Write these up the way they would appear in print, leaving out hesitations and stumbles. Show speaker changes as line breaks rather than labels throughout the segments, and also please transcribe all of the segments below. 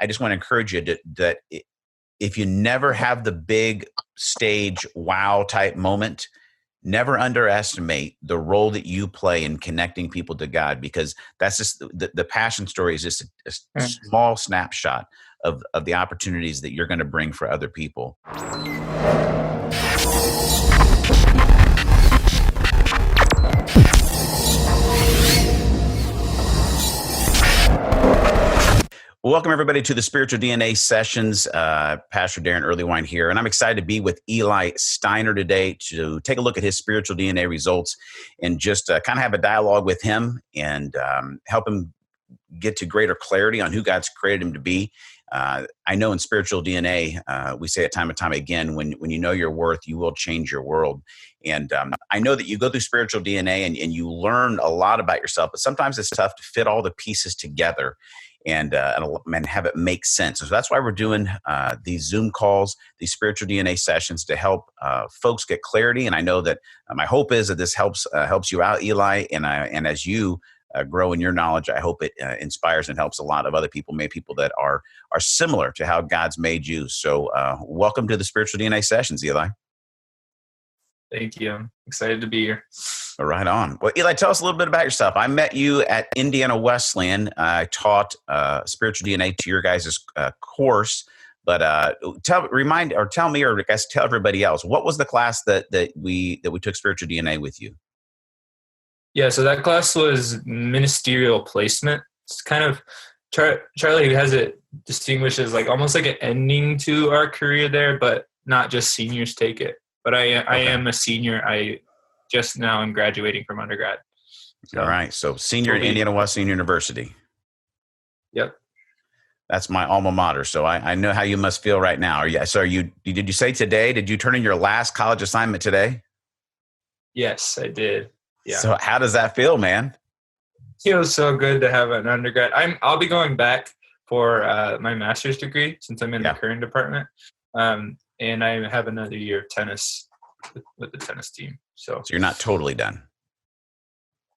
I just want to encourage you that if you never have the big stage wow type moment, never underestimate the role that you play in connecting people to God, because that's just the passion story is just a small snapshot of the opportunities that you're going to bring for other people. Welcome, everybody, to the Spiritual DNA Sessions. Pastor Daron Earlywine here, and I'm excited to be with Eli Steiner today to take a look at his spiritual DNA results and just kind of have a dialogue with him and help him get to greater clarity on who God's created him to be. I know in spiritual DNA, we say it time and time again, when you know your worth, you will change your world. And I know that you go through spiritual DNA and you learn a lot about yourself, but sometimes it's tough to fit all the pieces together and have it make sense. So that's why we're doing these Zoom calls, these spiritual DNA sessions to help folks get clarity. And I know that my hope is that this helps you out, Eli, and as you grow in your knowledge, I hope it inspires and helps a lot of other people, maybe people that are similar to how God's made you. So welcome to the Spiritual DNA Sessions, Eli.
Thank you. I'm excited to be here.
Right on. Well, Eli, tell us a little bit about yourself. I met you at Indiana Wesleyan. I taught spiritual DNA to your guys' course. But tell me, or I guess tell everybody else, what was the class that we took spiritual DNA with you?
Yeah, so that class was ministerial placement. It's kind of Charlie has it distinguished as like almost like an ending to our career there, but not just seniors take it. But I am a senior. I just now am graduating from undergrad.
So, all right. So senior at Indiana Wesleyan University.
Yep.
That's my alma mater. So I know how you must feel right now. Did you say today, did you turn in your last college assignment today?
Yes, I did. Yeah.
So how does that feel, man?
It feels so good to have an undergrad. I'll be going back for my master's degree since I'm in the current department. And I have another year of tennis with the tennis team. So
you're not totally done.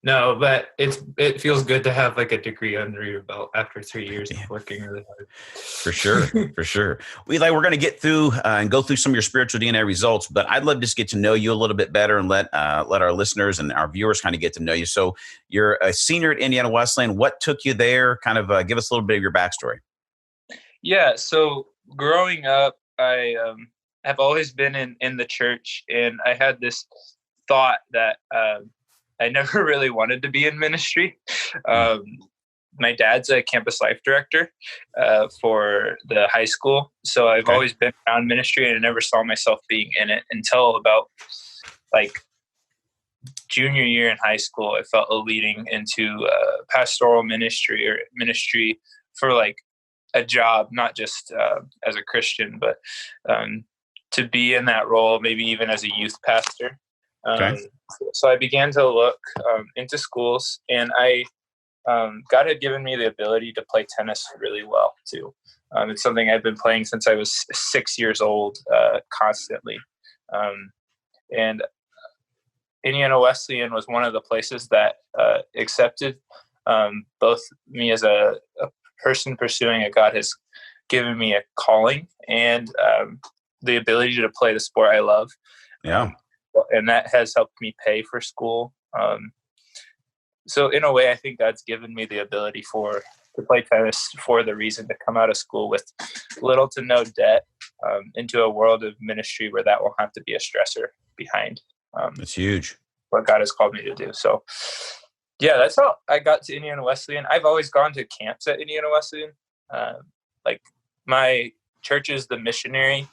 No, but it feels good to have like a degree under your belt after 3 years of working really hard.
For sure, for sure. Eli, we're going to get through and go through some of your spiritual DNA results, but I'd love to just get to know you a little bit better and let our listeners and our viewers kind of get to know you. So you're a senior at Indiana Wesleyan. What took you there? Kind of give us a little bit of your backstory.
Yeah, so growing up, I have always been in the church, and I had this thought that I never really wanted to be in ministry. My dad's a campus life director for the high school. So I've always been around ministry, and I never saw myself being in it until about like junior year in high school. I felt a leading into pastoral ministry or ministry for like a job, not just as a Christian, but to be in that role, maybe even as a youth pastor. So I began to look into schools, and God had given me the ability to play tennis really well too. It's something I've been playing since I was 6 years old, constantly. And Indiana Wesleyan was one of the places that accepted both me as a person pursuing it. God has given me a calling and the ability to play the sport I love.
Yeah.
And that has helped me pay for school. So in a way, I think God's given me the ability to play tennis for the reason to come out of school with little to no debt into a world of ministry where that will have to be a stressor behind.
That's huge.
What God has called me to do. So yeah, that's how I got to Indiana Wesleyan. I've always gone to camps at Indiana Wesleyan. Like my church is the missionary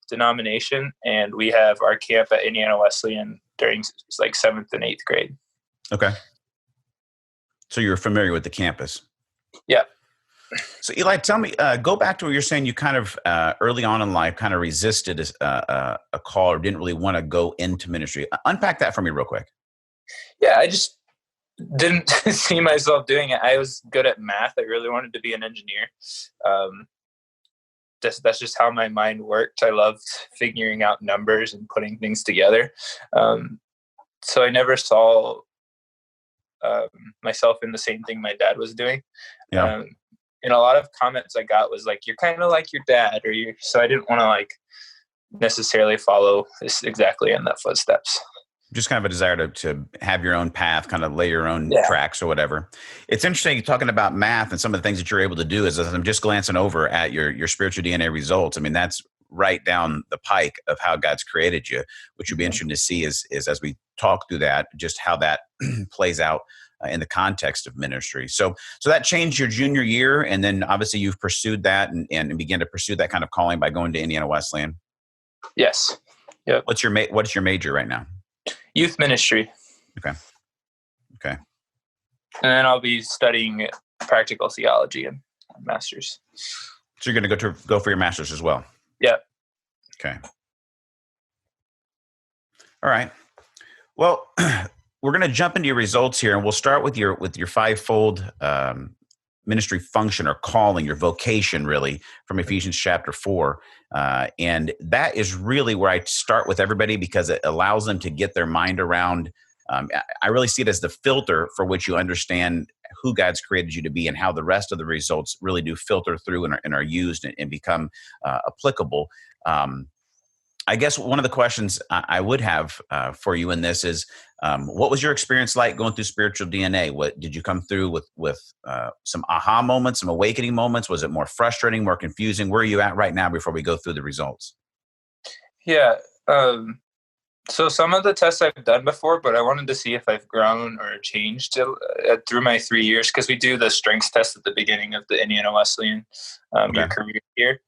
denomination, and we have our camp at Indiana Wesleyan during like 7th and 8th grade.
Okay. So you're familiar with the campus.
Yeah.
So Eli, tell me, go back to what you're saying. You kind of early on in life kind of resisted a call or didn't really want to go into ministry. Unpack that for me real quick.
Yeah, I just didn't see myself doing it. I was good at math. I really wanted to be an engineer. That's just how my mind worked. I loved figuring out numbers and putting things together. So I never saw myself in the same thing my dad was doing.
Yeah.
and a lot of comments I got was like, you're kind of like your dad, so I didn't want to like necessarily follow this exactly in that footsteps.
Just kind of a desire to have your own path, kind of lay your own tracks or whatever. It's interesting talking about math and some of the things that you're able to do. As I'm just glancing over at your spiritual DNA results. I mean, that's right down the pike of how God's created you, which would be interesting to see is as we talk through that, just how that plays out in the context of ministry. So that changed your junior year, and then obviously you've pursued that and began to pursue that kind of calling by going to Indiana Wesleyan.
Yes. Yep.
What's your major right now?
Youth ministry.
Okay.
And then I'll be studying practical theology and master's.
So you're going to go for your master's as well?
Yeah.
Okay. All right. Well, we're going to jump into your results here, and we'll start with your fivefold ministry function or calling, your vocation, really, from Ephesians chapter 4. And that is really where I start with everybody, because it allows them to get their mind around. I really see it as the filter for which you understand who God's created you to be and how the rest of the results really do filter through and are used and become applicable. I guess one of the questions I would have for you in this is, what was your experience like going through spiritual DNA? What did you come through with some aha moments, some awakening moments? Was it more frustrating, more confusing? Where are you at right now before we go through the results?
Yeah. So some of the tests I've done before, but I wanted to see if I've grown or changed through my 3 years, because we do the strengths test at the beginning of the Indiana Wesleyan your career year.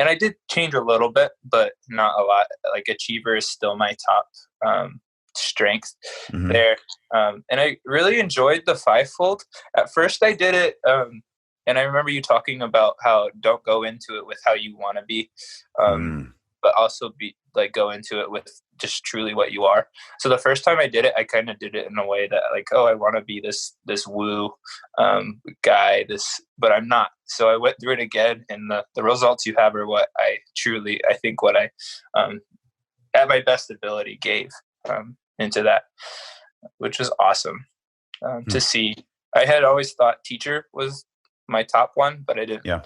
And I did change a little bit, but not a lot. Like achiever is still my top strength there. And I really enjoyed the fivefold. At first I did it, and I remember you talking about how don't go into it with how you want to be, but also go into it with just truly what you are. So the first time I did it, I kind of did it in a way that like, I want to be this woo guy, but I'm not. So I went through it again, and the results you have are what I think what I at my best ability gave into that, which was awesome to see. I had always thought teacher was my top one, but I didn't. Yeah.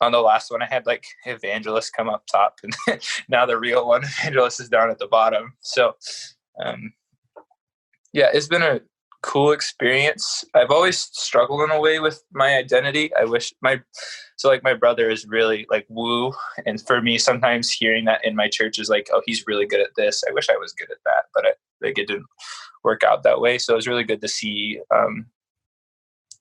On the last one, I had like evangelist come up top, and now the real one, evangelist, is down at the bottom. So, it's been a cool experience. I've always struggled in a way with my identity. I wish my brother is really like woo. And for me, sometimes hearing that in my church is like, oh, he's really good at this. I wish I was good at that, but it didn't work out that way. So it was really good to see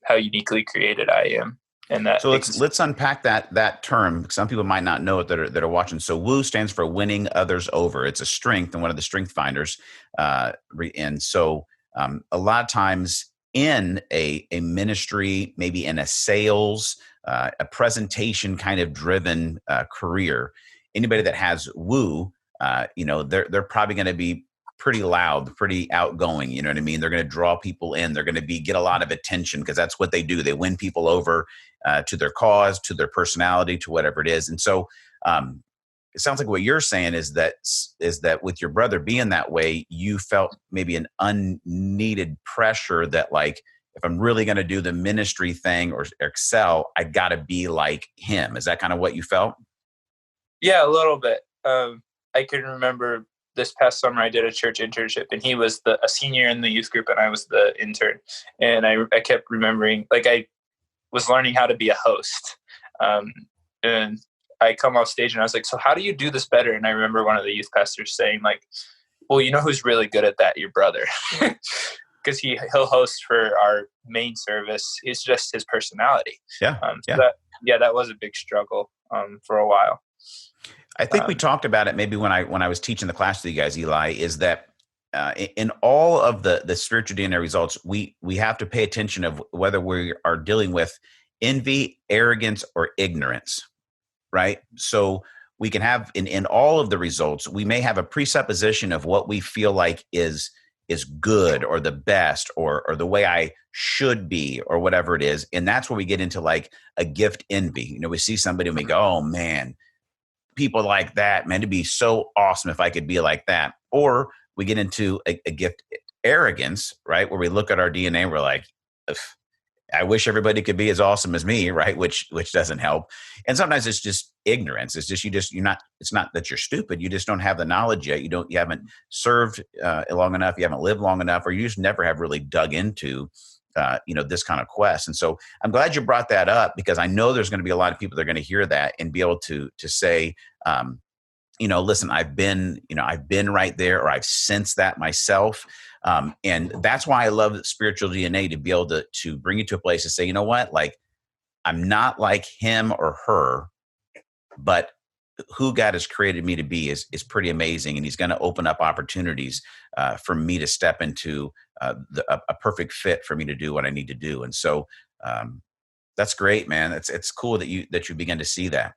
how uniquely created I am. And that. So
let's unpack that term. Some people might not know it that are watching. So woo stands for winning others over. It's a strength and one of the strength finders. And so a lot of times in a ministry, maybe in a sales, a presentation kind of driven career, anybody that has woo, they're probably going to be pretty loud, pretty outgoing. You know what I mean? They're going to draw people in. They're going to get a lot of attention because that's what they do. They win people over to their cause, to their personality, to whatever it is. And so it sounds like what you're saying is that with your brother being that way, you felt maybe an unneeded pressure that like, if I'm really going to do the ministry thing or excel, I got to be like him. Is that kind of what you felt? Yeah,
a little bit. I can remember this past summer I did a church internship, and he was a senior in the youth group and I was the intern. And I kept remembering, like I was learning how to be a host. And I come off stage and I was like, so how do you do this better? And I remember one of the youth pastors saying like, well, you know who's really good at that? Your brother. Because he'll host for our main service. It's just his personality.
Yeah.
That was a big struggle for a while.
I think we talked about it maybe when I was teaching the class to you guys, Eli, is that in all of the spiritual DNA results, we have to pay attention of whether we are dealing with envy, arrogance, or ignorance, right? So we can have in all of the results, we may have a presupposition of what we feel like is good or the best or the way I should be or whatever it is. And that's where we get into like a gift envy. We see somebody and we go, oh man, people like that, man, it'd be so awesome if I could be like that. Or we get into a gift arrogance, right? Where we look at our DNA and we're like, I wish everybody could be as awesome as me, right? Which doesn't help. And sometimes it's just ignorance. It's just you're not. It's not that you're stupid. You just don't have the knowledge yet. You haven't served long enough. You haven't lived long enough, or you just never have really dug into this kind of quest. And so I'm glad you brought that up, because I know there's going to be a lot of people that are going to hear that and be able to say, listen, I've been right there, or I've sensed that myself. And that's why I love spiritual DNA, to be able to bring you to a place to say, you know what, like, I'm not like him or her, but who God has created me to be is pretty amazing. And he's going to open up opportunities for me to step into a perfect fit for me to do what I need to do. And so that's great, man. It's cool that you begin to see that.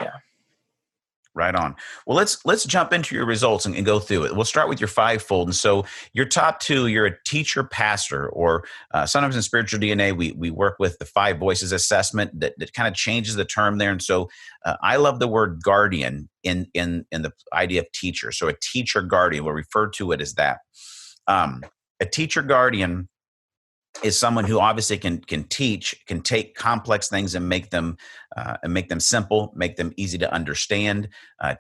Yeah.
Right on. Well, let's jump into your results and go through it. We'll start with your fivefold. And so your top two, you're a teacher pastor, or sometimes in spiritual DNA, we work with the 5 voices assessment that kind of changes the term there. And so I love the word guardian in the idea of teacher. So a teacher guardian, we'll refer to it as that. A teacher guardian is someone who obviously can teach, can take complex things and make them simple, make them easy to understand.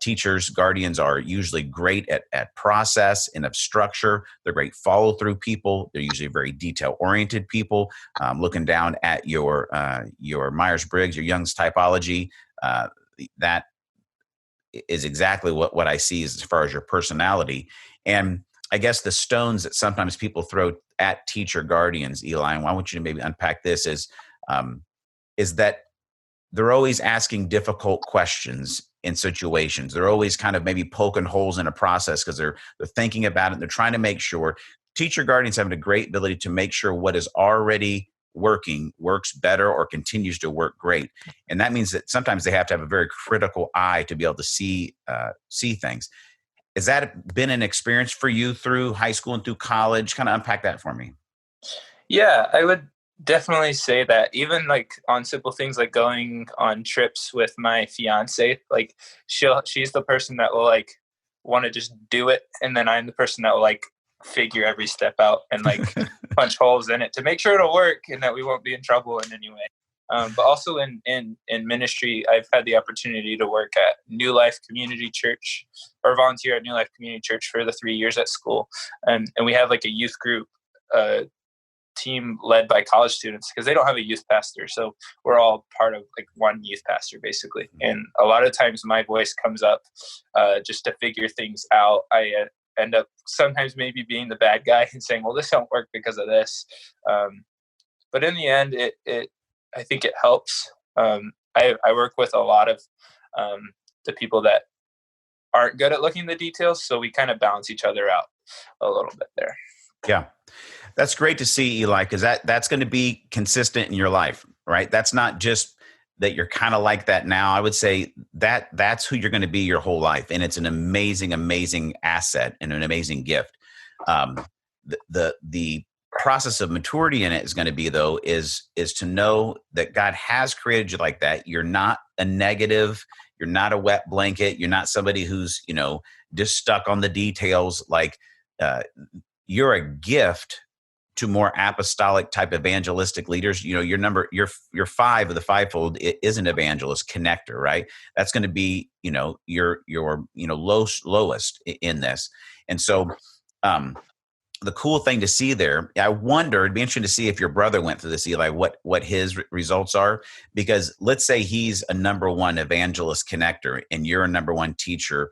Teachers, guardians are usually great at process and of structure. They're great follow-through people. They're usually very detail-oriented people. Looking down at your Myers-Briggs, your Young's typology, that is exactly what I see as far as your personality. And I guess the stones that sometimes people throw at teacher guardians, Eli, and I want you to maybe unpack this, is that they're always asking difficult questions in situations. They're always kind of maybe poking holes in a process because they're thinking about it. And they're trying to make sure. Teacher guardians have a great ability to make sure what is already working works better or continues to work great. And that means that sometimes they have to have a very critical eye to be able to see things. Has that been an experience for you through high school and through college? Kind of unpack that for me.
Yeah, I would definitely say that. Even like on simple things like going on trips with my fiance, like she's the person that will like want to just do it, and then I'm the person that will like figure every step out and like punch holes in it to make sure it'll work and that we won't be in trouble in any way. But also in ministry, I've had the opportunity to work at New Life Community Church, or volunteer at New Life Community Church for the 3 years at school. And we have like a youth group team led by college students, because they don't have a youth pastor. So we're all part of like one youth pastor, basically. And a lot of times my voice comes up just to figure things out. I end up sometimes maybe being the bad guy and saying, well, this don't work because of this. But in the end, I think it helps. I work with a lot of the people that aren't good at looking at the details, so we kind of balance each other out a little bit there.
Yeah, that's great to see, Eli, because that's going to be consistent in your life, right? That's not just that you're kind of like that now. I would say that's who you're going to be your whole life, and it's an amazing, amazing asset and an amazing gift. The process of maturity in it is going to be, though, is to know that God has created you like that. You're not a negative. You're not a wet blanket. You're not somebody who's, just stuck on the details. Like you're a gift to more apostolic type evangelistic leaders. Your 5 of the fivefold is an evangelist connector, right? That's going to be, your lowest in this. And so, the cool thing to see there, I wonder, it'd be interesting to see if your brother went through this, Eli, what his results are. Because let's say he's a number 1 evangelist connector and you're a number 1 teacher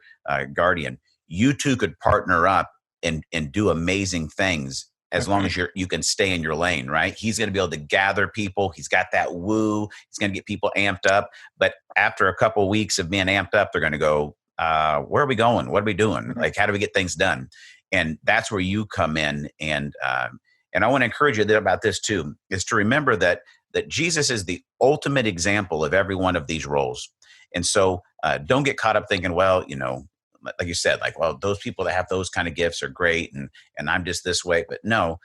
guardian. You two could partner up and do amazing things as long as you can stay in your lane, right? He's going to be able to gather people. He's got that woo. He's going to get people amped up. But after a couple of weeks of being amped up, they're going to go, where are we going? What are we doing? Like, how do we get things done? And that's where you come in. And I want to encourage you about this too, is to remember that Jesus is the ultimate example of every one of these roles. And so don't get caught up thinking, well, like you said, like, well, those people that have those kind of gifts are great. And I'm just this way. But no,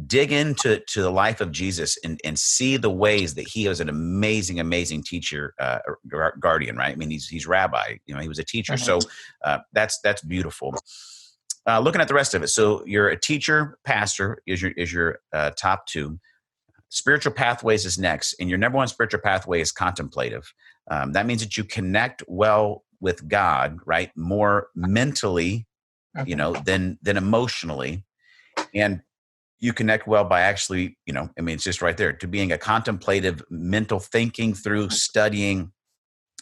dig into the life of Jesus and see the ways that he was an amazing, amazing teacher, guardian, right? I mean, he's rabbi, he was a teacher. So that's beautiful. looking at the rest of it. So you're a teacher, pastor is your top two. Spiritual pathways is next. And your number one spiritual pathway is contemplative. That means that you connect well with God, right? More mentally, than emotionally. And you connect well by actually, it's just right there, to being a contemplative, mental thinking through studying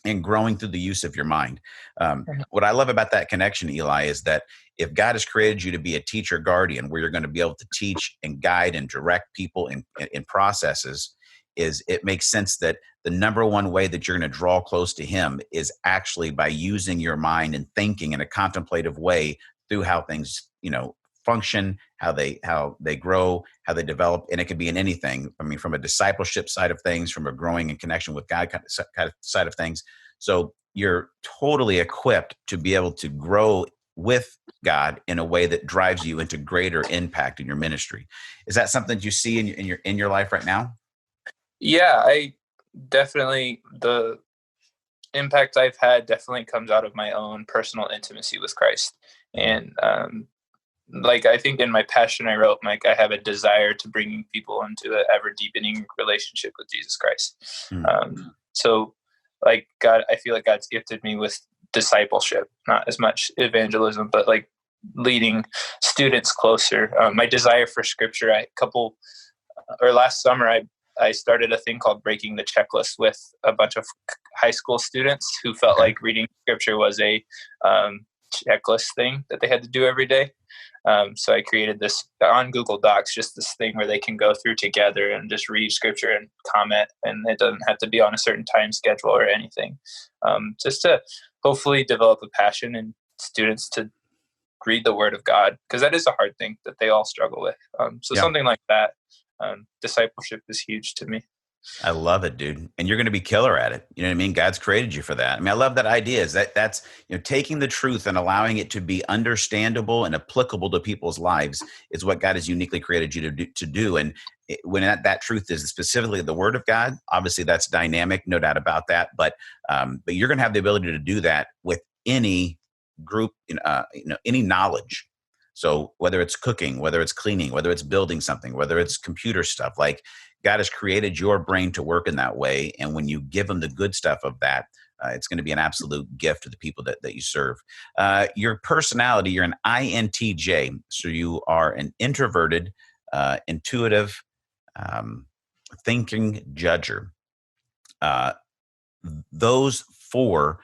and growing through the use of your mind. What I love about that connection, Eli, is that if God has created you to be a teacher guardian, where you're going to be able to teach and guide and direct people in processes, it makes sense that the number one way that you're going to draw close to him is actually by using your mind and thinking in a contemplative way through how things, function, how they grow, how they develop. And it could be in anything. I mean, from a discipleship side of things, from a growing and connection with God kind of side of things. So you're totally equipped to be able to grow with God in a way that drives you into greater impact in your ministry. Is that something that you see in your life right now?
Yeah, I definitely, the impact I've had definitely comes out of my own personal intimacy with Christ. And I think in my passion I wrote, I have a desire to bring people into an ever deepening relationship with Jesus Christ. So God, I feel like God's gifted me with discipleship, not as much evangelism, but leading students closer. My desire for scripture, last summer, I started a thing called Breaking the Checklist with a bunch of high school students who felt like reading scripture was a checklist thing that they had to do every day. So I created this on Google Docs, just this thing where they can go through together and just read scripture and comment, and it doesn't have to be on a certain time schedule or anything. Just to hopefully develop a passion in students to read the Word of God, because that is a hard thing that they all struggle with. Something like that, discipleship is huge to me.
I love it, dude. And you're going to be killer at it. You know what I mean? God's created you for that. I mean, I love that idea, is that's taking the truth and allowing it to be understandable and applicable to people's lives is what God has uniquely created you to do. And when that truth is specifically the Word of God, obviously that's dynamic, no doubt about that. But you're going to have the ability to do that with any group, any knowledge. So whether it's cooking, whether it's cleaning, whether it's building something, whether it's computer stuff, God has created your brain to work in that way. And when you give them the good stuff of that, it's going to be an absolute gift to the people that you serve. Your personality, you're an INTJ. So you are an introverted, intuitive, thinking judger. Those four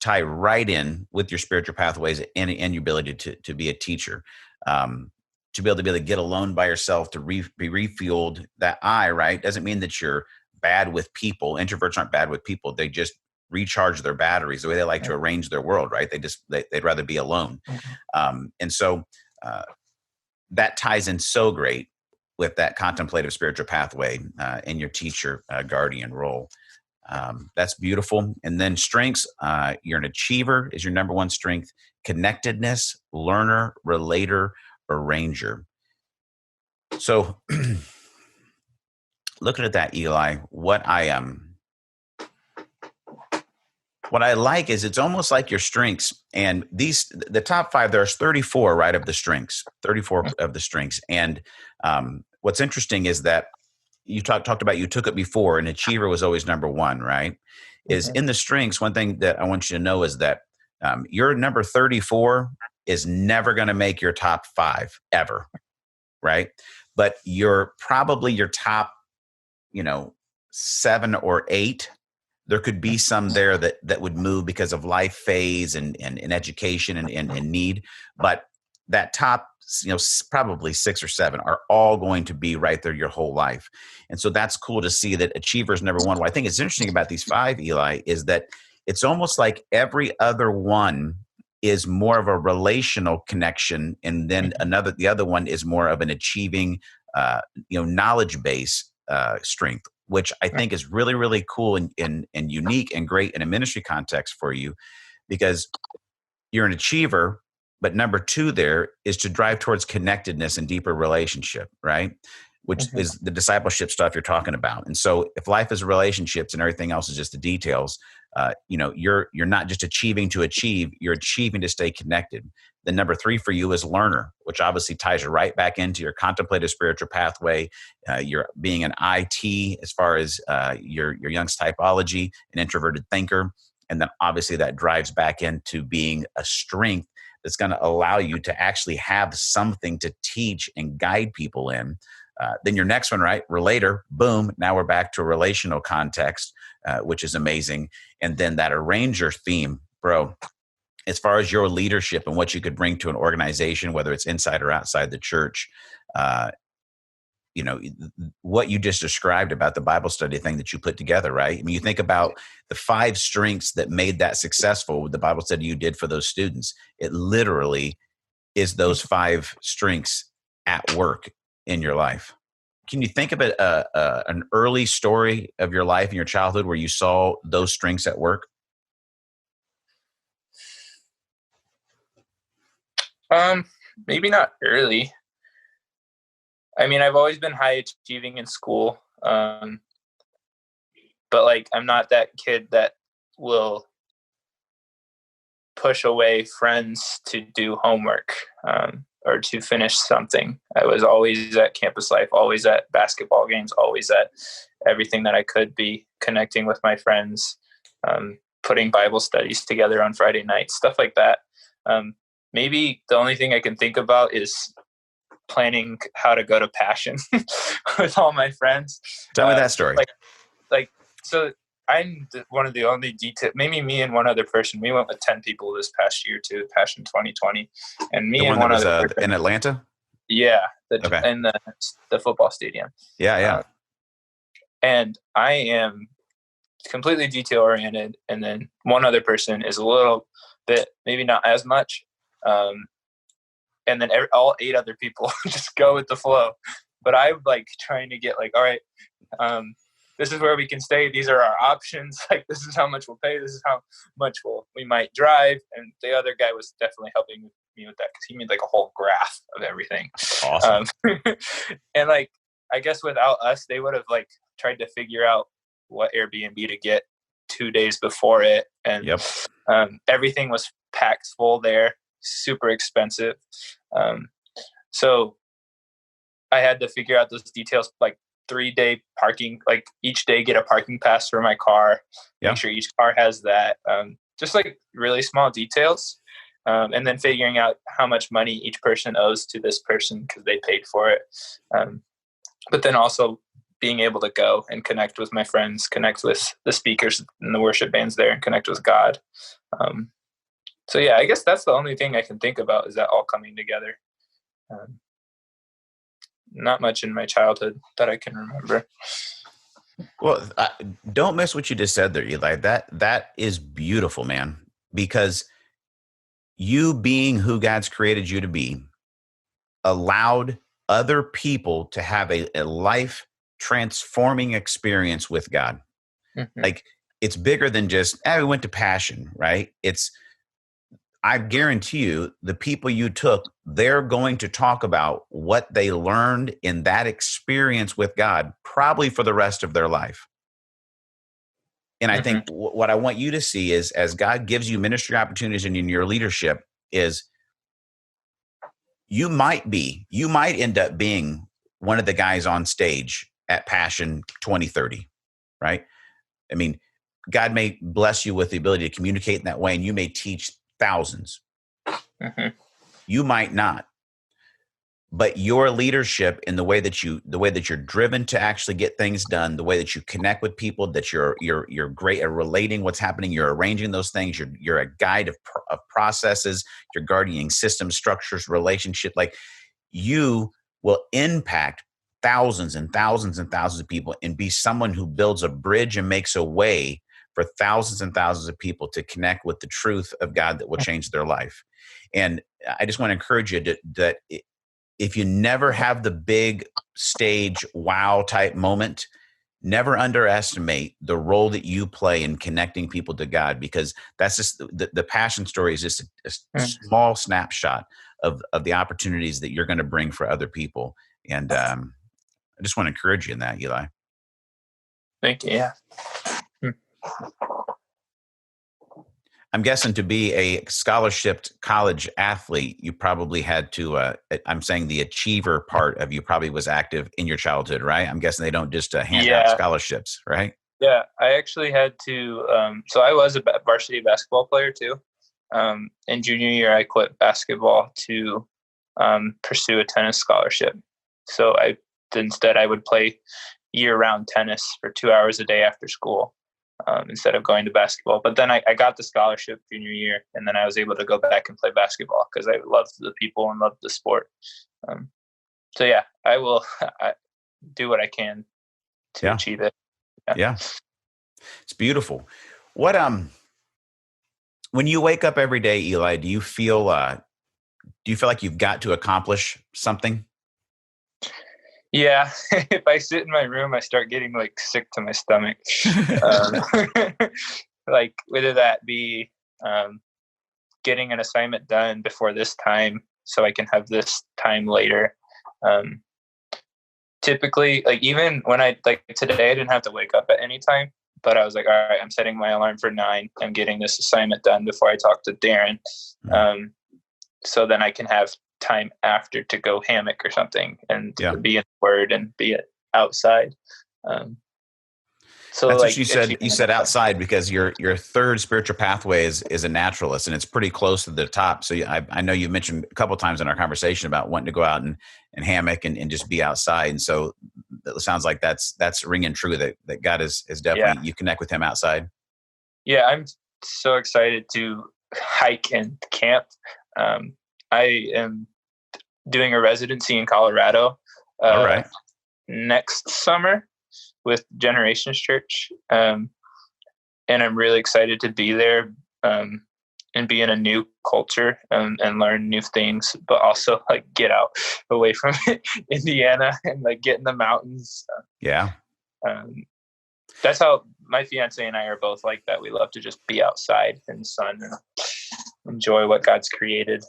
tie right in with your spiritual pathways and your ability to be a teacher. To be able to get alone by yourself, to be refueled. That right, doesn't mean that you're bad with people. Introverts aren't bad with people. They just recharge their batteries the way they like to arrange their world, right? They'd rather be alone. And so that ties in so great with that contemplative spiritual pathway in your teacher guardian role. That's beautiful. And then strengths, you're an achiever is your number one strength. Connectedness, learner, relator, arranger. So looking at that, Eli, what I like is it's almost like your strengths, and the top five, there's 34, right, of the strengths, 34 of the strengths. And what's interesting is that you talked about, you took it before, and achiever was always number one, right? Is in the strengths, one thing that I want you to know is that your number 34 is never going to make your top five ever, right? But you're probably your top, 7 or 8. There could be some there that would move because of life phase and education and need. But that top, probably 6 or 7 are all going to be right there your whole life. And so that's cool to see that achiever is number one. What I think is interesting about these 5, Eli, is that it's almost like every other one is more of a relational connection, and then the other one is more of an achieving, knowledge base strength, which I think is really, really cool and unique and great in a ministry context for you, because you're an achiever, but number 2 there is to drive towards connectedness and deeper relationship, right? Which is the discipleship stuff you're talking about. And so if life is relationships and everything else is just the details, you're not just achieving to achieve, you're achieving to stay connected. Then number 3 for you is learner, which obviously ties right back into your contemplative spiritual pathway. You're being an IT as far as your Jung's typology, an introverted thinker. And then obviously that drives back into being a strength that's going to allow you to actually have something to teach and guide people in. Then your next one, right? Relator, boom. Now we're back to a relational context, which is amazing. And then that arranger theme, bro, as far as your leadership and what you could bring to an organization, whether it's inside or outside the church, what you just described about the Bible study thing that you put together, right? I mean, you think about the 5 strengths that made that successful, the Bible study you did for those students. It literally is those 5 strengths at work in your life. Can you think of an early story of your life in your childhood where you saw those strengths at work?
Maybe not early. I mean, I've always been high achieving in school. But like, I'm not that kid that will push away friends to do homework, or to finish something. I was always at campus life, always at basketball games, always at everything that I could be, connecting with my friends, putting Bible studies together on Friday nights, stuff like that. Maybe the only thing I can think about is planning how to go to Passion with all my friends.
Tell me that story.
So I'm one of the only maybe me and one other person. We went with 10 people this past year to Passion 2020, and me and one other person,
in Atlanta.
Yeah,
Okay.
in the football stadium.
Yeah.
And I am completely detail oriented, and then one other person is a little bit, maybe not as much. And then all 8 other people just go with the flow. But I'm like trying to get like, all right, this is where we can stay. These are our options. Like, this is how much we'll pay. This is how much we might drive. And the other guy was definitely helping me with that, because he made like a whole graph of everything.
Awesome.
And like, I guess without us, they would have like tried to figure out what Airbnb to get 2 days before it. And everything was packed full there, super expensive. So I had to figure out those details, like 3-day parking, like each day get a parking pass for my car, make sure each car has that, just like really small details. And then figuring out how much money each person owes to this person because they paid for it. But then also being able to go and connect with my friends, connect with the speakers and the worship bands there, and connect with God. So yeah, I guess that's the only thing I can think about, is that all coming together. Not much in my childhood that I can remember.
Well, don't miss what you just said there, Eli. That is beautiful, man, because you being who God's created you to be allowed other people to have a life transforming experience with God. Mm-hmm. Like, it's bigger than just, we went to Passion, right? I guarantee you, the people you took, they're going to talk about what they learned in that experience with God, probably for the rest of their life. And I think what I want you to see is, as God gives you ministry opportunities and in your leadership, is you might end up being one of the guys on stage at Passion 2030, right? I mean, God may bless you with the ability to communicate in that way, and you may teach thousands. You might not, but your leadership in the way that you're driven to actually get things done, the way that you connect with people, that you're great at relating what's happening, you're arranging those things, you're a guide of processes, you're guarding systems, structures, relationship. Like, you will impact thousands and thousands and thousands of people, and be someone who builds a bridge and makes a way for thousands and thousands of people to connect with the truth of God that will change their life. And I just want to encourage you that if you never have the big stage wow type moment, never underestimate the role that you play in connecting people to God, because that's just the Passion story is just a small snapshot of the opportunities that you're going to bring for other people. And I just want to encourage you in that, Eli.
Thank you. Yeah.
I'm guessing to be a scholarshiped college athlete, you probably had to, I'm saying the achiever part of you probably was active in your childhood, right? I'm guessing they don't just hand out
Yeah.
scholarships, right?
Yeah. I actually had to, so I was a varsity basketball player too. In junior year, I quit basketball to pursue a tennis scholarship. So instead I would play year-round tennis for 2 hours a day after school, instead of going to basketball. But then I got the scholarship junior year, and then I was able to go back and play basketball because I loved the people and loved the sport. So yeah, I will do what I can to
Yeah.
achieve it.
Yeah. It's beautiful. What, when you wake up every day, Eli, do you feel like you've got to accomplish something?
Yeah, if I sit in my room, I start getting like sick to my stomach. Like whether that be getting an assignment done before this time so I can have this time later. Typically, like even when like today, I didn't have to wake up at any time, but I was like, all right, I'm setting my alarm for 9. I'm getting this assignment done before I talk to Daron. So then I can have time after to go hammock or something and be in the Word and be outside. So
that's
like
what you said. You said outside because your third spiritual pathway is a naturalist, and it's pretty close to the top. So I know you mentioned a couple of times in our conversation about wanting to go out and hammock and just be outside. And so it sounds like that's ringing true that God is definitely, you connect with him outside.
Yeah, I'm so excited to hike and camp. I am doing a residency in Colorado
All right.
next summer with Generations Church. And I'm really excited to be there and be in a new culture and learn new things, but also like get out away from Indiana and like get in the mountains.
Yeah.
That's how my fiance and I are both like that. We love to just be outside in the sun and enjoy what God's created.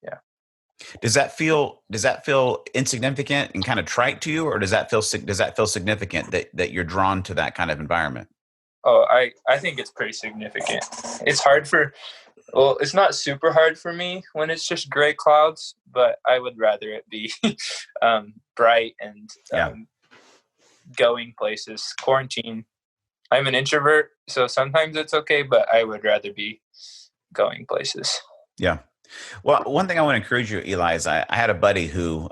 Yeah.
Does that feel insignificant and kind of trite to you, or does that feel significant that you're drawn to that kind of environment?
Oh, I think it's pretty significant. It's it's not super hard for me when it's just gray clouds, but I would rather it be bright and going places. Quarantine. I'm an introvert, so sometimes it's okay, but I would rather be going places.
Yeah. Well, one thing I want to encourage you, Eli, is I had a buddy who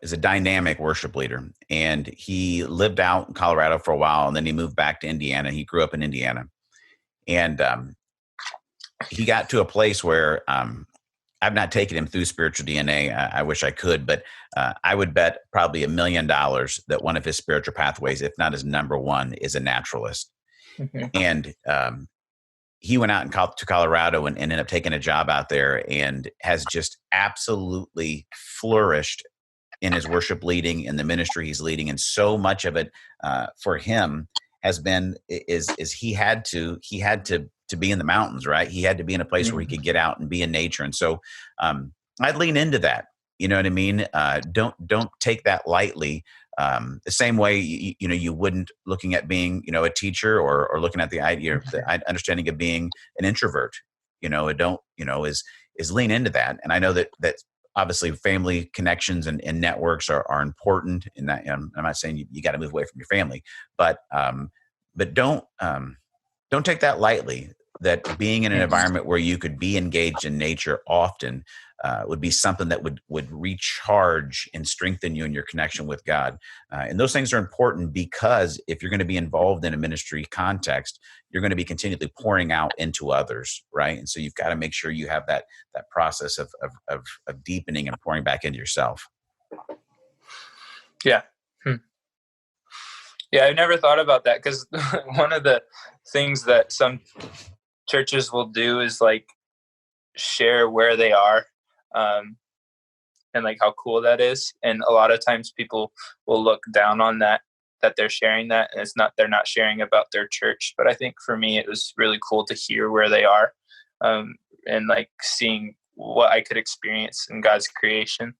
is a dynamic worship leader, and he lived out in Colorado for a while, and then he moved back to Indiana. He grew up in Indiana, and he got to a place where I've not taken him through spiritual DNA. I wish I could, but I would bet probably $1 million that one of his spiritual pathways, if not his number one, is a naturalist. Mm-hmm. And he went out to Colorado and ended up taking a job out there and has just absolutely flourished in his worship leading, in the ministry he's leading. And so much of it for him has been, is he had to be in the mountains, right? He had to be in a place where he could get out and be in nature. And so I'd lean into that. You know what I mean? Don't take that lightly. The same way, you wouldn't looking at being, a teacher or looking at the idea, the understanding of being an introvert, is lean into that. And I know that obviously family connections and networks are important in that. I'm not saying you got to move away from your family, but don't take that lightly, that being in an environment where you could be engaged in nature often would be something that would recharge and strengthen you in your connection with God. And those things are important because if you're going to be involved in a ministry context, you're going to be continually pouring out into others, right? And so you've got to make sure you have that process of deepening and pouring back into yourself.
Yeah. Yeah, I've never thought about that because one of the things that some churches will do is like share where they are and like how cool that is. And a lot of times people will look down on that they're sharing that, and they're not sharing about their church. But I think for me, it was really cool to hear where they are and like seeing what I could experience in God's creation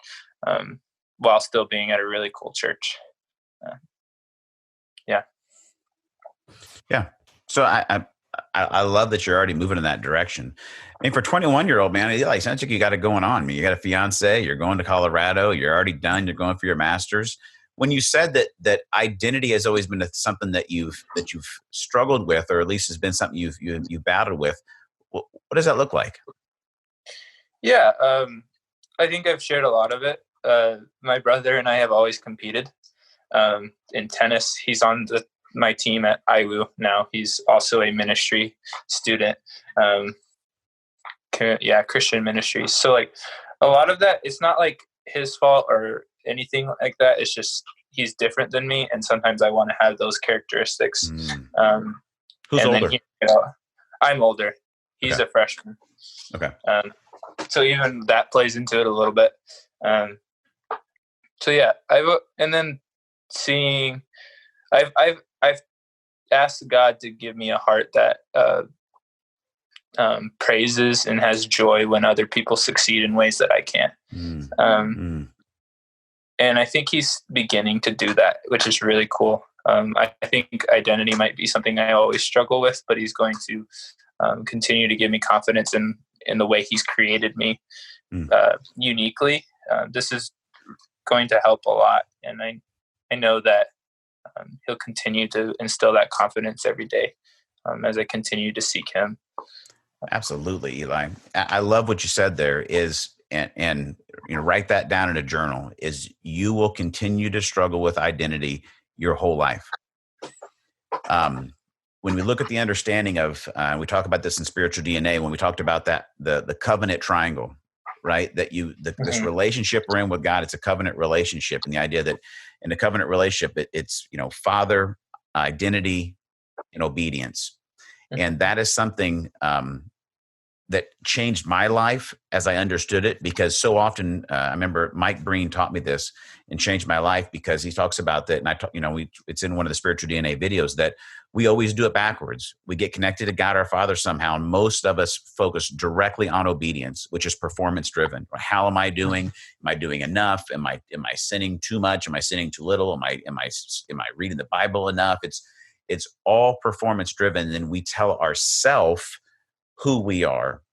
while still being at a really cool church. Yeah.
So I love that you're already moving in that direction. I mean, for 21-year-old man, it like sounds like you got it going on. I mean, you got a fiance, you're going to Colorado, you're already done, you're going for your master's. When you said that identity has always been something that you've struggled with, or at least has been something you've battled with, what does that look like?
Yeah, I think I've shared a lot of it. My brother and I have always competed in tennis. He's on my team at IWU now. He's also a ministry student. Christian ministry. So like a lot of that, it's not like his fault or anything like that. It's just he's different than me, and sometimes I want to have those characteristics.
Who's older?
I'm older. He's
Okay.
a freshman.
Okay.
So even that plays into it a little bit. So yeah, I've asked God to give me a heart that praises and has joy when other people succeed in ways that I can't. And I think he's beginning to do that, which is really cool. I think identity might be something I always struggle with, but he's going to continue to give me confidence in the way he's created me uniquely. This is going to help a lot. And I know that he'll continue to instill that confidence every day as I continue to seek him.
Absolutely, Eli. I love what you said there is, and write that down in a journal, is you will continue to struggle with identity your whole life. When we look at the understanding of, we talk about this in spiritual DNA, when we talked about that, the covenant triangle, right? That this relationship we're in with God, it's a covenant relationship. And the idea that in a covenant relationship, it's, father, identity, and obedience. And that is something that changed my life as I understood it, because so often, I remember Mike Breen taught me this and changed my life, because he talks about that. And it's in one of the spiritual DNA videos, that we always do it backwards. We get connected to God, our Father, somehow. And most of us focus directly on obedience, which is performance driven. How am I doing? Am I doing enough? Am I sinning too much? Am I sinning too little? Am I reading the Bible enough? It's all performance driven. And we tell ourselves who we are.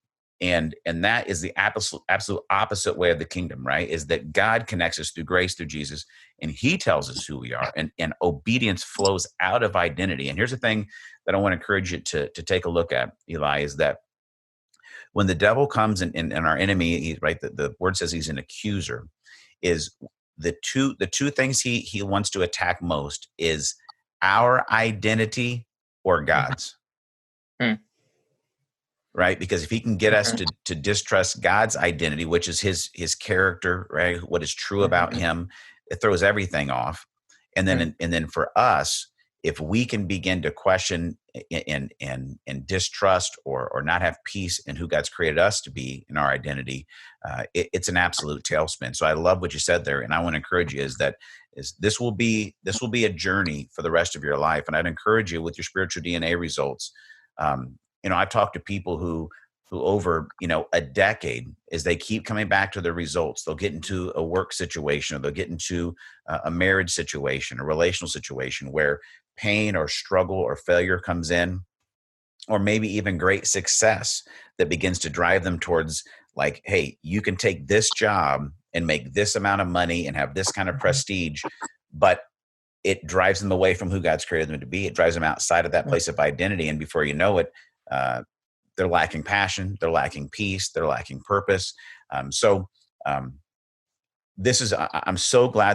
And that is the absolute opposite way of the kingdom, right? Is that God connects us through grace, through Jesus, and he tells us who we are. And obedience flows out of identity. And here's the thing that I want to encourage you to take a look at, Eli, is that when the devil comes and our enemy, right, the word says he's an accuser, is the two things he wants to attack most is our identity or God's. Right? Because if he can get us to distrust God's identity, which is his character, right? What is true about him, it throws everything off. And then for us, if we can begin to question and distrust or not have peace in who God's created us to be in our identity, it's an absolute tailspin. So I love what you said there, and I want to encourage you is this will be a journey for the rest of your life. And I'd encourage you with your spiritual DNA results. I've talked to people who over, a decade, as they keep coming back to their results, they'll get into a work situation, or they'll get into a marriage situation, a relational situation where pain or struggle or failure comes in, or maybe even great success that begins to drive them towards like, hey, you can take this job and make this amount of money and have this kind of prestige, but it drives them away from who God's created them to be. It drives them outside of that place of identity. And before you know it, they're lacking passion, they're lacking peace, they're lacking purpose. I'm so glad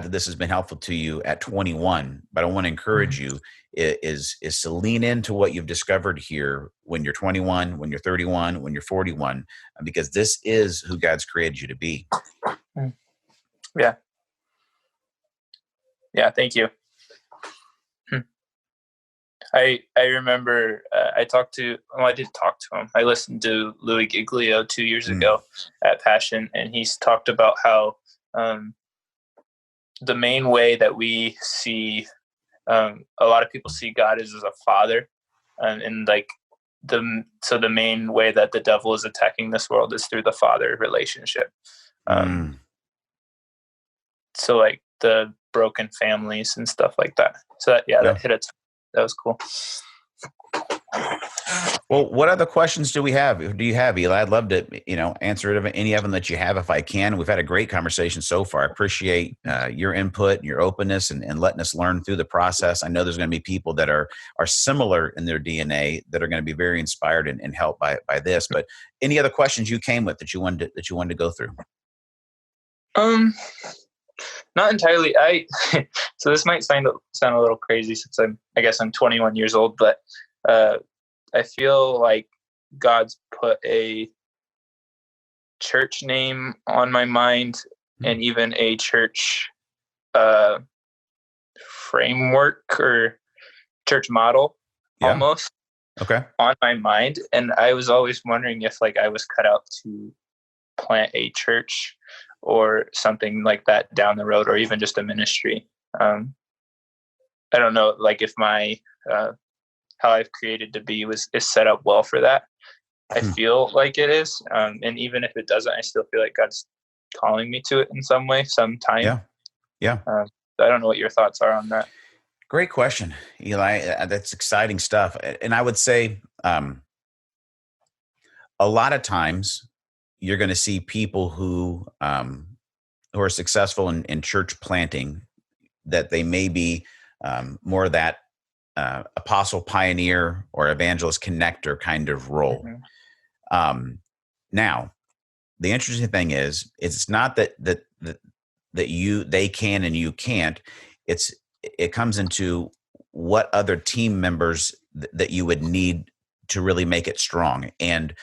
that this has been helpful to you at 21, but I want to encourage you is to lean into what you've discovered here when you're 21, when you're 31, when you're 41, because this is who God's created you to be.
Yeah. Yeah. Thank you. I remember I did talk to him. I listened to Louis Giglio 2 years ago at Passion, and he's talked about how the main way that we see a lot of people see God is as a father, and like so the main way that the devil is attacking this world is through the father relationship. So like the broken families and stuff like that. So that hit it. That was cool.
Well, what other questions do you have, Eli? I'd love to, answer any of them that you have if I can. We've had a great conversation so far. I appreciate your input, your openness, and letting us learn through the process. I know there's going to be people that are similar in their DNA that are going to be very inspired and helped by this. But any other questions you came with that you wanted to go through?
Not entirely. So this might sound a little crazy since I'm 21 years old, but I feel like God's put a church name on my mind and even a church framework or church model almost on my mind. And I was always wondering if I was cut out to plant a church or something like that down the road, or even just a ministry. I don't know, if my how I've created to be is set up well for that. I feel like it is. And even if it doesn't, I still feel like God's calling me to it in some way, sometime.
Yeah.
I don't know what your thoughts are on that.
Great question, Eli. That's exciting stuff. And I would say a lot of times you're going to see people who are successful in church planting, that they may be more that apostle, pioneer, or evangelist connector kind of role. Now, the interesting thing is, it's not that they can and you can't. It comes into what other team members that you would need to really make it strong. And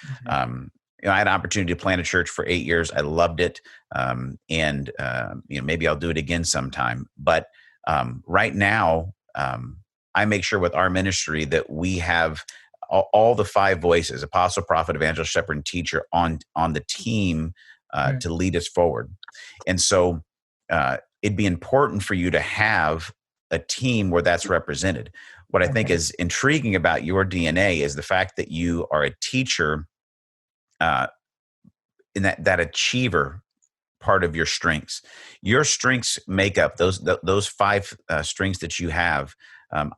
I had an opportunity to plant a church for 8 years. I loved it, and maybe I'll do it again sometime. But right now, I make sure with our ministry that we have all the 5 voices: apostle, prophet, evangelist, shepherd, and teacher on the team to lead us forward. And so it'd be important for you to have a team where that's represented. What I think is intriguing about your DNA is the fact that you are a teacher in that achiever part of your strengths. Your strengths make up those 5 strengths that you have.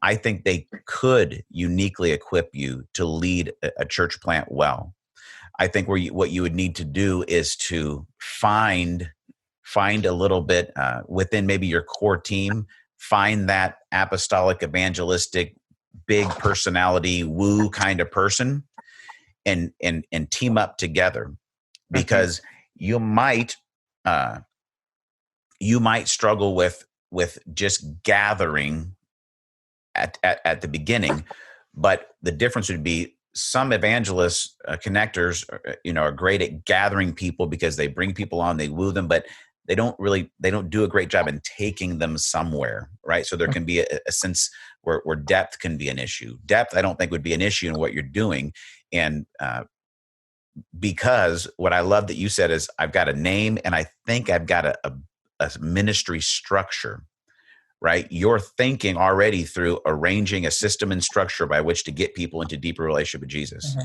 I think they could uniquely equip you to lead a church plant well. I think what you would need to do is to find a little bit within maybe your core team, find that apostolic, evangelistic, big personality, woo kind of person, and team up together, because you might struggle with just gathering at the beginning, but the difference would be some evangelists, connectors, are great at gathering people because they bring people on, they woo them, but they don't do a great job in taking them somewhere, right? So there can be a sense where depth can be an issue. Depth, I don't think, would be an issue in what you're doing. And because what I love that you said is, I've got a name and I think I've got a ministry structure, right? You're thinking already through arranging a system and structure by which to get people into deeper relationship with Jesus.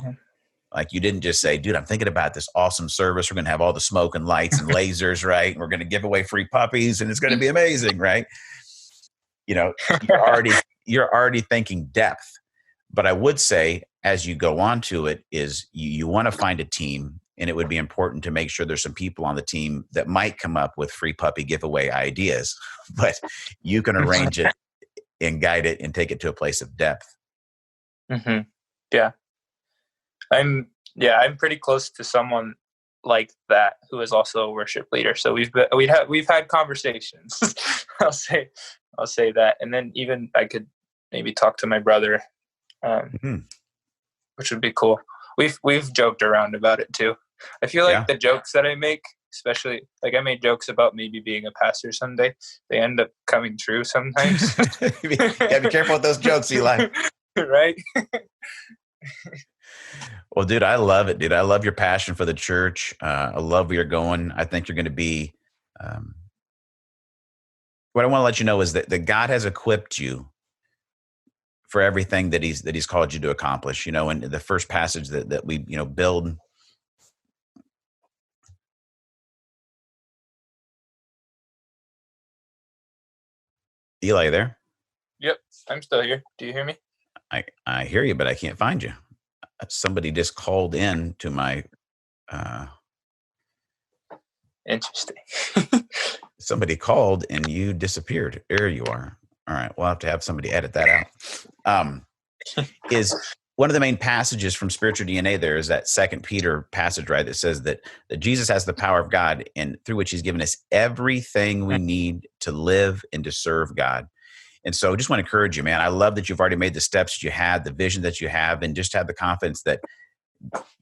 Like, you didn't just say, dude, I'm thinking about this awesome service. We're going to have all the smoke and lights and lasers, right? And we're going to give away free puppies and it's going to be amazing, right? You're already thinking depth. But I would say, as you go on to it, is you want to find a team, and it would be important to make sure there's some people on the team that might come up with free puppy giveaway ideas, but you can arrange it and guide it and take it to a place of depth.
Yeah. I'm pretty close to someone like that who is also a worship leader. So we've had conversations. I'll say that. And then even I could maybe talk to my brother, which would be cool. We've joked around about it too. I feel like the jokes that I make, especially I made jokes about maybe being a pastor someday, they end up coming true sometimes.
Be careful with those jokes, Eli.
Right?
Well, dude, I love it, dude. I love your passion for the church. I love where you're going. I think you're going to be, what I want to let you know is that God has equipped you for everything that he's called you to accomplish. In the first passage that we, build. Eli, there?
Yep. I'm still here. Do you hear me?
I hear you, but I can't find you. Somebody just called in to my,
Interesting.
somebody called and you disappeared. There you are. All right. We'll have to have somebody edit that out. Is one of the main passages from spiritual DNA there is that 2 Peter passage, right? That says that Jesus has the power of God and through which he's given us everything we need to live and to serve God. And so I just want to encourage you, man. I love that you've already made the steps that you had, the vision that you have, and just have the confidence that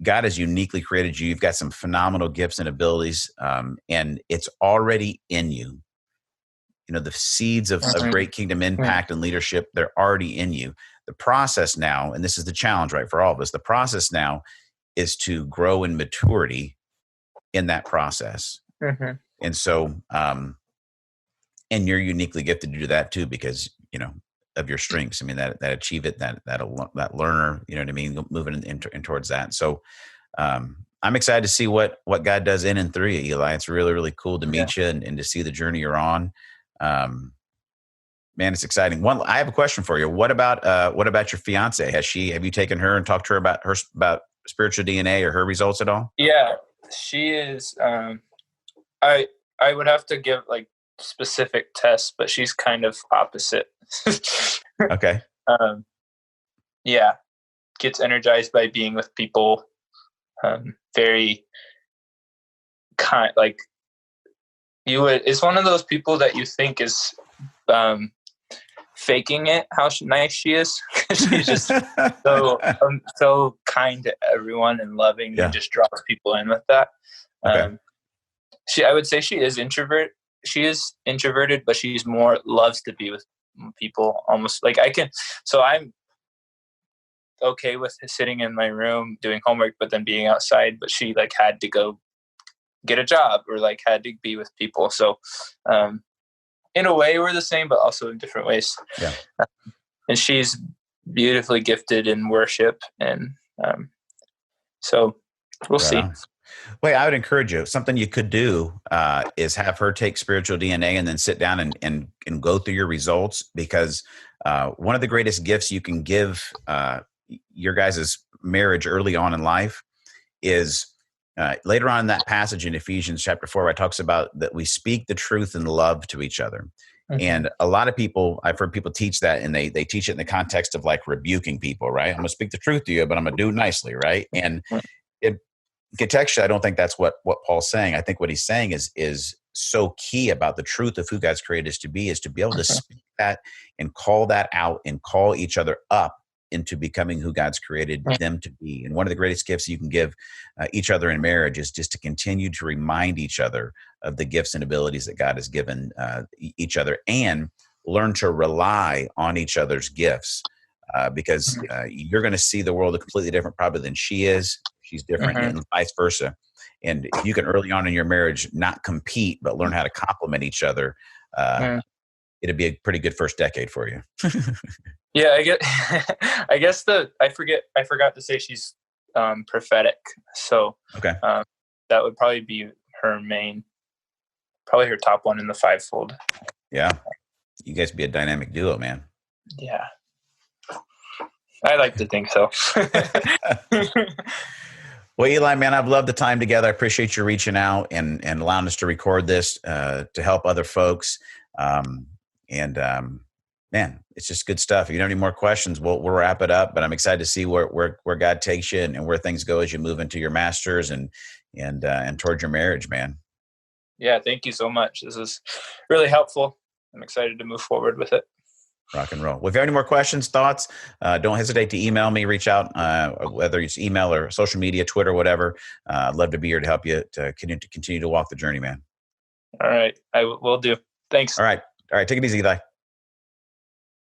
God has uniquely created you. You've got some phenomenal gifts and abilities, and it's already in you. You know, the seeds of great kingdom impact and leadership, they're already in you. The process now, and this is the challenge, right, for all of us, the process now is to grow in maturity in that process.
Mm-hmm.
And so, and you're uniquely gifted to do that too, because, you know, of your strengths. I mean, that achieve it, that learner, you know what I mean? Moving in towards that. So, I'm excited to see what God does in and through you, Eli. It's really, really cool to meet you and to see the journey you're on. Man, it's exciting. I have a question for you. What about your fiance? Have you taken her and talked to her about spiritual DNA or her results at all?
Yeah, she is. I would have to give like specific tests, but she's kind of opposite.
Okay.
Yeah, gets energized by being with people. Very kind, like it's one of those people that you think is faking it, how nice she is. She's just so kind to everyone and loving, and just draws people in with that.
Okay.
I would say she is introvert. She is introverted, but she's more loves to be with people, almost like so I'm okay with sitting in my room doing homework, but then being outside, but she like had to go get a job or like had to be with people. So, in a way we're the same, but also in different ways.
Yeah.
And she's beautifully gifted in worship. And, so we'll see.
Well, I would encourage you. Something you could do is have her take spiritual DNA and then sit down and go through your results, because one of the greatest gifts you can give your guys' marriage early on in life is later on in that passage in Ephesians chapter 4, where it talks about that we speak the truth in love to each other. Mm-hmm. And a lot of people, I've heard people teach that, and they teach it in the context of like rebuking people, right? I'm going to speak the truth to you, but I'm going to do it nicely, right? And contextually, I don't think that's what Paul's saying. I think what he's saying is so key about the truth of who God's created us to be able to speak that and call that out and call each other up into becoming who God's created them to be. And one of the greatest gifts you can give each other in marriage is just to continue to remind each other of the gifts and abilities that God has given each other, and learn to rely on each other's gifts because you're going to see the world completely different probably than she is. She's different and vice versa. And if you can early on in your marriage not compete, but learn how to complement each other, it'd be a pretty good first decade for you.
Yeah, I guess I forgot to say she's prophetic. So
okay,
that would probably be probably her top one in the fivefold.
Yeah, you guys be a dynamic duo, man.
Yeah, I like to think so.
Well, Eli, man, I've loved the time together. I appreciate you reaching out and allowing us to record this to help other folks. Man, it's just good stuff. If you don't have any more questions, we'll wrap it up. But I'm excited to see where God takes you and where things go as you move into your master's and towards your marriage, man.
Yeah, thank you so much. This is really helpful. I'm excited to move forward with it.
Rock and roll. Well, if you have any more questions, thoughts, don't hesitate to email me, reach out, whether it's email or social media, Twitter, whatever. I'd love to be here to help you to continue to walk the journey, man.
All right. I will do. Thanks.
All right. Take it easy, Eli.